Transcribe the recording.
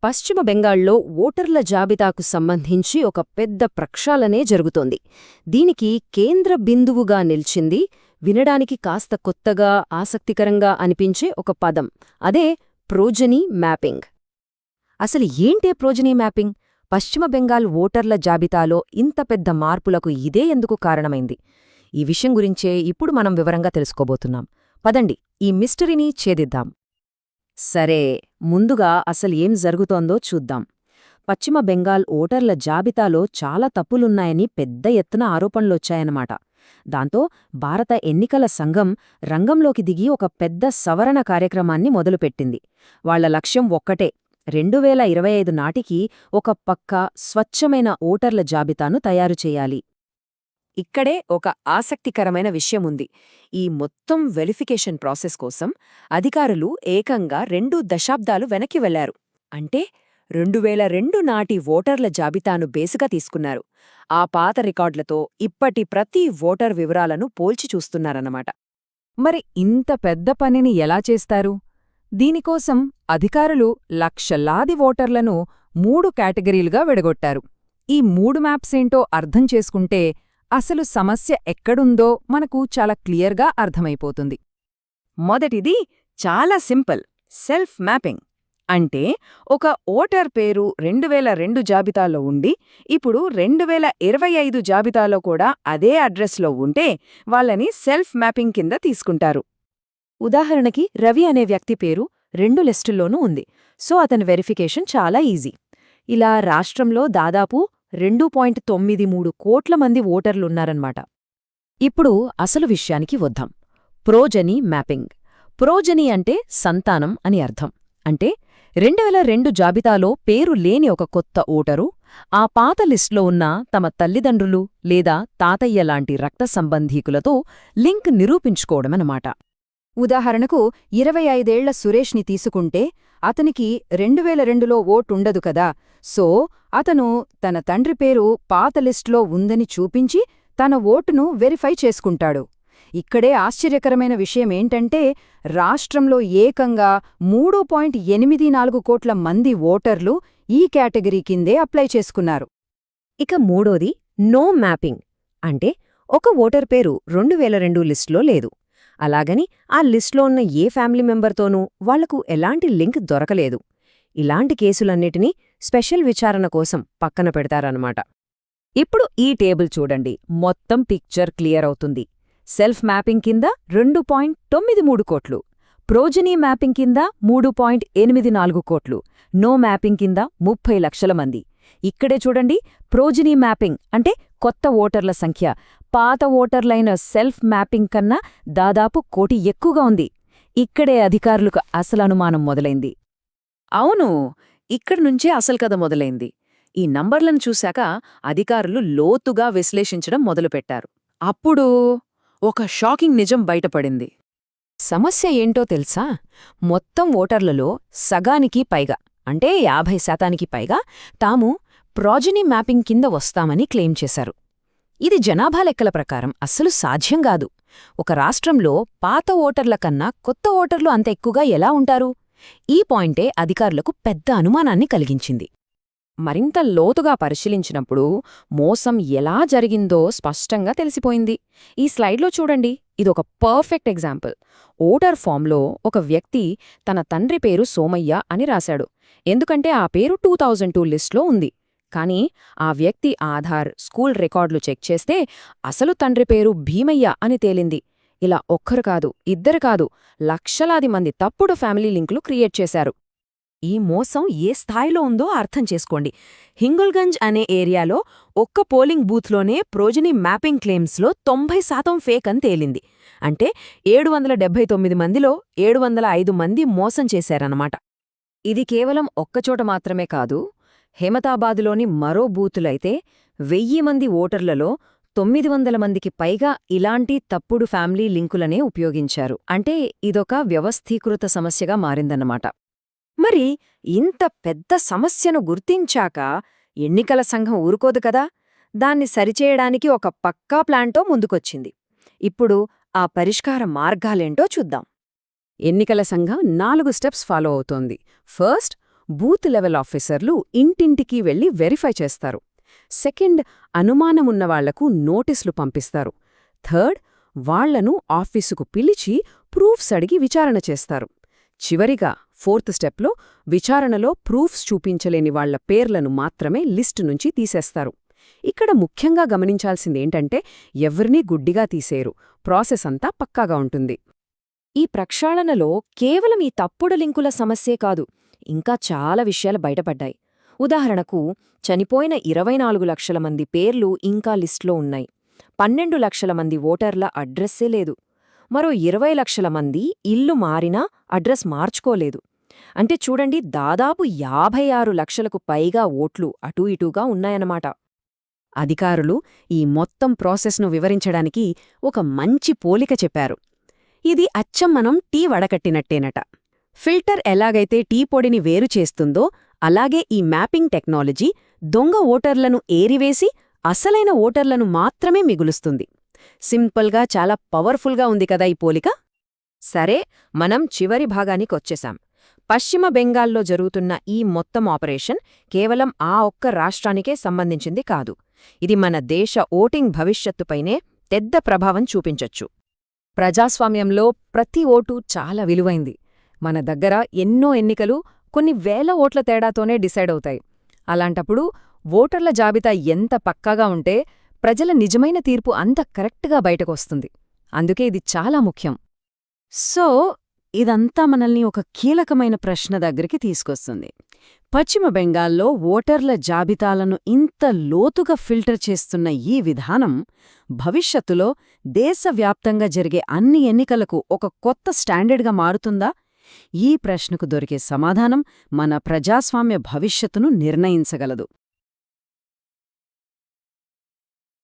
పశ్చిమ బెంగాల్లో ఓటర్ల జాబితాకు సంబంధించి ఒక పెద్ద ప్రక్షాళనే జరుగుతోంది. దీనికి కేంద్ర బిందువుగా నిల్చింది వినడానికి కాస్త కొత్తగా ఆసక్తికరంగా అనిపించే ఒక పదం. అదే ప్రోజనీ మ్యాపింగ్. అసలు ఏంటే ప్రోజనీ మ్యాపింగ్? పశ్చిమ బెంగాల్ ఓటర్ల జాబితాలో ఇంత పెద్ద మార్పులకు ఇదే ఎందుకు కారణమైంది? ఈ విషయం గురించే ఇప్పుడు మనం వివరంగా తెలుసుకోబోతున్నాం. పదండి, ఈ మిస్టరీని ఛేదిద్దాం. సరే, ముందుగా అసలు ఏం జరుగుతోందో చూద్దాం. పశ్చిమ బెంగాల్ ఓటర్ల జాబితాలో చాలా తప్పులున్నాయని పెద్ద ఎత్తున ఆరోపణలొచ్చాయన్నమాట. దాంతో భారత ఎన్నికల సంఘం రంగంలోకి దిగి ఒక పెద్ద సవరణ కార్యక్రమాన్ని మొదలుపెట్టింది. వాళ్ల లక్ష్యం ఒక్కటే: 2025 నాటికి ఒక పక్కా స్వచ్ఛమైన ఓటర్ల జాబితాను తయారుచేయాలి. ఇక్కడే ఒక ఆసక్తికరమైన విషయముంది. ఈ మొత్తం వెరిఫికేషన్ ప్రాసెస్ కోసం అధికారులు ఏకంగా 2 దశాబ్దాలు వెనక్కి వెళ్లారు. అంటే 2002 నాటి ఓటర్ల జాబితాను బేసుగా తీసుకున్నారు. ఆ పాత రికార్డులతో ఇప్పటి ప్రతి ఓటర్ వివరాలను పోల్చి చూస్తున్నారన్నమాట. మరి ఇంత పెద్ద పనిని ఎలా చేస్తారు? దీనికోసం అధికారులు లక్షలాది ఓటర్లను 3 కేటగిరీలుగా విడగొట్టారు. ఈ 3 మ్యాప్సేంటో అర్థం చేసుకుంటే అసలు సమస్య ఎక్కడుందో మనకు చాలా క్లియర్గా అర్థమైపోతుంది. మొదటిది చాలా సింపుల్: సెల్ఫ్ మ్యాపింగ్. అంటే ఒక ఓటర్ పేరు 2002 జాబితాలో ఉండి ఇప్పుడు 2025 జాబితాలో కూడా అదే అడ్రస్లో ఉంటే వాళ్ళని సెల్ఫ్ మ్యాపింగ్ కింద తీసుకుంటారు. ఉదాహరణకి రవి అనే వ్యక్తి పేరు 2 లిస్టుల్లోనూ ఉంది, సో అతని వెరిఫికేషన్ చాలా ఈజీ. ఇలా రాష్ట్రంలో దాదాపు 2.93 కోట్ల మంది ఓటర్లున్నారన్నమాట. ఇప్పుడు అసలు విషయానికి వద్దాం. Progeny mapping. ప్రోజనీ అంటే సంతానం అని అర్థం. అంటే 2002 జాబితాలో పేరు లేని ఒక కొత్త ఓటరు ఆ పాత లిస్టులో ఉన్న తమ తల్లిదండ్రులు లేదా తాతయ్య లాంటి రక్త సంబంధీకులతో లింక్ నిరూపించుకోవడమన్నమాట. ఉదాహరణకు 25 ఏళ్ల సురేష్ని తీసుకుంటే అతనికి 2002లో ఓటుండదు కదా, సో అతను తన తండ్రి పేరు పాత లిస్టులో ఉందని చూపించి తన ఓటును వెరిఫై చేసుకుంటాడు. ఇక్కడే ఆశ్చర్యకరమైన విషయమేంటంటే రాష్ట్రంలో ఏకంగా 3.84 కోట్ల మంది ఓటర్లు ఈ కేటగిరీ కిందే అప్లై చేసుకున్నారు. ఇక మూడోది నో మ్యాపింగ్. అంటే ఒక ఓటర్ పేరు 2002 లిస్టులో లేదు, అలాగని ఆ లిస్టులో ఉన్న ఏ ఫ్యామిలీ మెంబర్తోనూ వాళ్లకు ఎలాంటి లింక్ దొరకలేదు. ఇలాంటి కేసులన్నిటినీ స్పెషల్ విచారణ కోసం పక్కన పెడతారన్నమాట. ఇప్పుడు ఈ టేబుల్ చూడండి, మొత్తం పిక్చర్ క్లియర్ అవుతుంది. సెల్ఫ్ మ్యాపింగ్ కింద 2.93 కోట్లు, ప్రోజనీ మ్యాపింగ్ కింద 3.84 కోట్లు, నో మ్యాపింగ్ కింద 30 లక్షల మంది. ఇక్కడే చూడండి, ప్రోజనీ మ్యాపింగ్ అంటే కొత్త ఓటర్ల సంఖ్య పాత ఓటర్లైన సెల్ఫ్ మ్యాపింగ్ కన్నా దాదాపు 1 కోటి ఎక్కువగా ఉంది. ఇక్కడే అధికారులకు అసలు అనుమానం మొదలైంది. అవును, ఇక్కడ్నుంచే అసలు కథ మొదలైంది. ఈ నంబర్లను చూశాక అధికారులు లోతుగా విశ్లేషించడం మొదలుపెట్టారు. అప్పుడు ఒక షాకింగ్ నిజం బయటపడింది. సమస్య ఏంటో తెలుసా? మొత్తం ఓటర్లలో సగానికి పైగా, అంటే 50% పైగా తాము ప్రోజనీ మ్యాపింగ్ కింద వస్తామని క్లెయిమ్ చేశారు. ఇది జనాభా లెక్కల ప్రకారం అస్సలు సాధ్యం కాదు. ఒక రాష్ట్రంలో పాత ఓటర్ల కన్నా కొత్త ఓటర్లు అంత ఎక్కువగా ఎలా ఉంటారు? ఈ పాయింటే అధికారులకు పెద్ద అనుమానాన్ని కలిగించింది. మరింత లోతుగా పరిశీలించినప్పుడు మోసం ఎలా జరిగిందో స్పష్టంగా తెలిసిపోయింది. ఈ స్లైడ్లో చూడండి, ఇదొక పర్ఫెక్ట్ ఎగ్జాంపుల్. ఓటర్ ఫామ్లో ఒక వ్యక్తి తన తండ్రి పేరు సోమయ్య అని రాశాడు, ఎందుకంటే ఆ పేరు 2002 లిస్ట్లో ఉంది. కానీ ఆ వ్యక్తి ఆధార్, స్కూల్ రికార్డులు చెక్ చేస్తే అసలు తండ్రి పేరు భీమయ్య అని తేలింది. ఇలా ఒక్కరు కాదు, ఇద్దరు కాదు, లక్షలాది మంది తప్పుడు ఫ్యామిలీ లింకులు క్రియేట్ చేశారు. ఈ మోసం ఏ స్థాయిలో ఉందో అర్థం చేసుకోండి. హింగుల్గంజ్ అనే ఏరియాలో ఒక్క పోలింగ్ బూత్లోనే ప్రోజనీ మ్యాపింగ్ క్లెయిమ్స్లో 90% ఫేక్ అని తేలింది. అంటే 779 మందిలో 705 మంది మోసం చేశారన్నమాట. ఇది కేవలం ఒక్కచోట మాత్రమే కాదు. హేమతాబాదులోని మరో బూతులైతే 1000 మంది ఓటర్లలో 900 మందికి పైగా ఇలాంటి తప్పుడు ఫ్యామిలీ లింకులనే ఉపయోగించారు. అంటే ఇదొక వ్యవస్థీకృత సమస్యగా మారిందన్నమాట. మరి ఇంత పెద్ద సమస్యను గుర్తించాక ఎన్నికల సంఘం ఊరుకోదు కదా, దాన్ని సరిచేయడానికి ఒక పక్కా ప్లాన్తో ముందుకొచ్చింది. ఇప్పుడు ఆ పరిష్కార మార్గాలేంటో చూద్దాం. ఎన్నికల సంఘం 4 స్టెప్స్ ఫాలో అవుతోంది. ఫస్ట్, బూత్ లెవెల్ ఆఫీసర్లు ఇంటింటికి వెళ్లి వెరిఫై చేస్తారు. సెకండ్, అనుమానమున్న వాళ్లకు నోటీసులు పంపిస్తారు. థర్డ్, వాళ్లను ఆఫీసుకు పిలిచి ప్రూఫ్స్ అడిగి విచారణ చేస్తారు. చివరిగా ఫోర్త్ స్టెప్లో విచారణలో ప్రూఫ్స్ చూపించలేని వాళ్ల పేర్లను మాత్రమే లిస్టు నుంచి తీసేస్తారు. ఇక్కడ ముఖ్యంగా గమనించాల్సిందేంటంటే ఎవ్వరినీ గుడ్డిగా తీసేయరు. ప్రాసెస్ అంతా పక్కాగా ఉంటుంది. ఈ ప్రక్షాళనలో కేవలం ఈ తప్పుడు లింకుల సమస్యే కాదు, ఇంకా చాలా విషయాలు బయటపడ్డాయి. ఉదాహరణకు, చనిపోయిన 24 లక్షల మంది పేర్లు ఇంకా లిస్ట్లో ఉన్నాయి. 12 లక్షల మంది ఓటర్ల అడ్రస్సే లేదు. మరో 20 లక్షల మంది ఇల్లు మారినా అడ్రస్ మార్చుకోలేదు. అంటే చూడండి, దాదాపు 56 లక్షలకు పైగా ఓట్లు అటూ ఇటూగా ఉన్నాయన్నమాట. అధికారులు ఈ మొత్తం ప్రాసెస్ను వివరించడానికి ఒక మంచి పోలిక చెప్పారు. ఇది అచ్చం మనం టీ వడకట్టినట్టేనట. ఫిల్టర్ ఎలాగైతే టీ పొడిని వేరు చేస్తుందో అలాగే ఈ మ్యాపింగ్ టెక్నాలజీ దొంగ ఓటర్లను ఏరివేసి అసలైన ఓటర్లను మాత్రమే మిగులుస్తుంది. సింపుల్గా చాలా పవర్ఫుల్గా ఉంది కదా ఈ పోలిక. సరే, మనం చివరి భాగానికొచ్చేశాం. పశ్చిమ బెంగాల్లో జరుగుతున్న ఈ మొత్తం ఆపరేషన్ కేవలం ఆ ఒక్క రాష్ట్రానికే సంబంధించింది కాదు. ఇది మన దేశ ఓటింగ్ భవిష్యత్తుపైనే పెద్ద ప్రభావం చూపించొచ్చు. ప్రజాస్వామ్యంలో ప్రతి ఓటు చాలా విలువైంది. మన దగ్గర ఎన్నో ఎన్నికలు కొన్ని వేల ఓట్ల తేడాతోనే డిసైడ్ అవుతాయి. అలాంటప్పుడు ఓటర్ల జాబితా ఎంత పక్కాగా ఉంటే ప్రజల నిజమైన తీర్పు అంత కరెక్ట్గా బయటకొస్తుంది. అందుకే ఇది చాలా ముఖ్యం. సో ఇదంతా మనల్ని ఒక కీలకమైన ప్రశ్న దగ్గరికి తీసుకొస్తుంది. పశ్చిమ బెంగాల్లో ఓటర్ల జాబితాలను ఇంత లోతుగా ఫిల్టర్ చేస్తున్న ఈ విధానం భవిష్యత్తులో దేశవ్యాప్తంగా జరిగే అన్ని ఎన్నికలకు ఒక కొత్త స్టాండర్డ్గా మారుతుందా? ఈ ప్రశ్నకు దొరికే సమాధానం మన ప్రజాస్వామ్య భవిష్యత్తును నిర్ణయించగలదు.